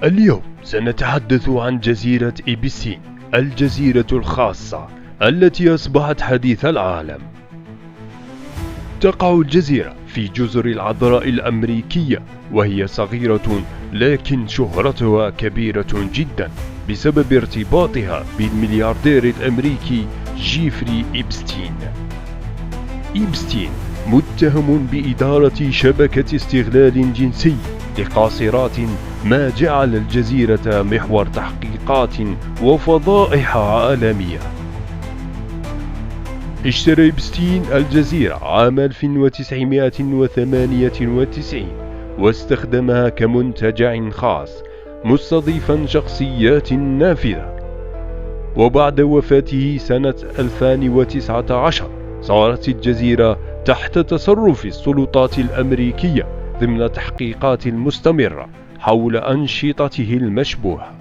اليوم سنتحدث عن جزيرة إبستين، الجزيرة الخاصة التي أصبحت حديث العالم. تقع الجزيرة في جزر العذراء الأمريكية، وهي صغيرة لكن شهرتها كبيرة جدا بسبب ارتباطها بالملياردير الأمريكي جيفري إبستين. إبستين متهم بإدارة شبكة استغلال جنسي لقاصرات، ما جعل الجزيرة محور تحقيقات وفضائح عالمية. اشترى إبستين الجزيرة عام 1998 واستخدمها كمنتجع خاص مستضيفا شخصيات نافذة، وبعد وفاته سنة 2019 صارت الجزيرة تحت تصرف السلطات الأمريكية ضمن تحقيقات مستمرة حول أنشطته المشبوهة.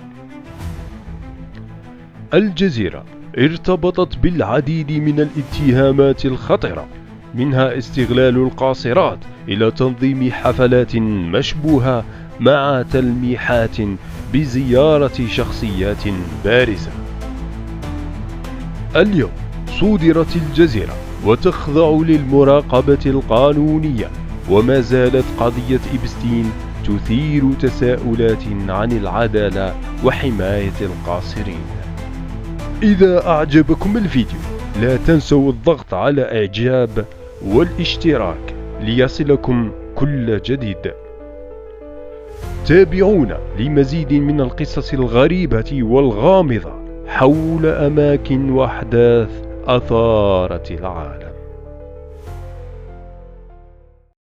الجزيرة ارتبطت بالعديد من الاتهامات الخطرة، منها استغلال القاصرات إلى تنظيم حفلات مشبوهة مع تلميحات بزيارة شخصيات بارزة. اليوم صودرت الجزيرة وتخضع للمراقبة القانونية، وما زالت قضية إبستين تثير تساؤلات عن العدالة وحماية القاصرين. إذا أعجبكم الفيديو لا تنسوا الضغط على إعجاب والاشتراك ليصلكم كل جديد. تابعونا لمزيد من القصص الغريبة والغامضة حول أماكن وأحداث أثارت العالم.